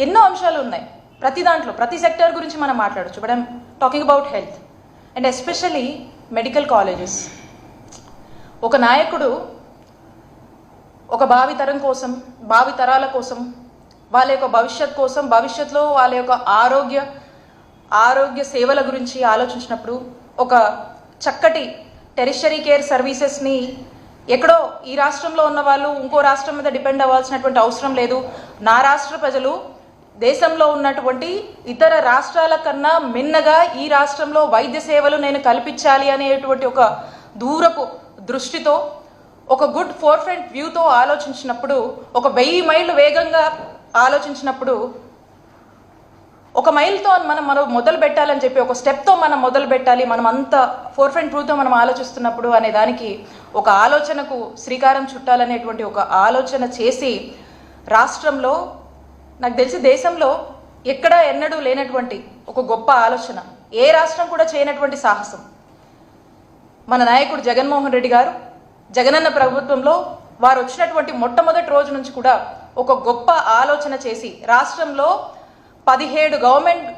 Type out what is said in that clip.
ఎన్నో అంశాలు ఉన్నాయి. ప్రతి దాంట్లో ప్రతి సెక్టర్ గురించి మనం మాట్లాడచ్చు. But I'm talking about health and especially medical colleges. ఒక నాయకుడు ఒక భావితరం కోసం, భావితరాల కోసం, వాళ్ళ యొక్క భవిష్యత్ కోసం, భవిష్యత్తులో వాళ్ళ యొక్క ఆరోగ్య సేవల గురించి ఆలోచించినప్పుడు ఒక చక్కటి టెరిషరీ కేర్ సర్వీసెస్ని ఎక్కడో ఈ రాష్ట్రంలో ఉన్న వాళ్ళు ఇంకో రాష్ట్రం మీద డిపెండ్ అవ్వాల్సినటువంటి అవసరం లేదు. నా రాష్ట్ర ప్రజలు దేశంలో ఉన్నటువంటి ఇతర రాష్ట్రాల కన్నా మిన్నగా ఈ రాష్ట్రంలో వైద్య సేవలు నేను కల్పించాలి అనేటువంటి ఒక దూరపు దృష్టితో, ఒక గుడ్ ఫోర్ ఫ్రంట్ వ్యూతో ఆలోచించినప్పుడు, ఒక 1000 మైళ్ళు వేగంగా ఆలోచించినప్పుడు, ఒక మైల్తో మనం మొదలు పెట్టాలని చెప్పి ఒక స్టెప్తో మనం మొదలు పెట్టాలి, మనం అంత ఫోర్ ఫ్రంట్ వ్యూతో మనం ఆలోచిస్తున్నప్పుడు అనే దానికి ఒక ఆలోచనకు శ్రీకారం చుట్టాలనేటువంటి ఒక ఆలోచన చేసి రాష్ట్రంలో, నాకు తెలిసి దేశంలో ఎక్కడా ఎన్నడూ లేనటువంటి ఒక గొప్ప ఆలోచన, ఏ రాష్ట్రం కూడా చేయనటువంటి సాహసం మన నాయకుడు జగన్మోహన్ రెడ్డి గారు జగనన్న ప్రభుత్వంలో వారు వచ్చినటువంటి మొట్టమొదటి రోజు నుంచి కూడా ఒక గొప్ప ఆలోచన చేసి రాష్ట్రంలో 17 గవర్నమెంట్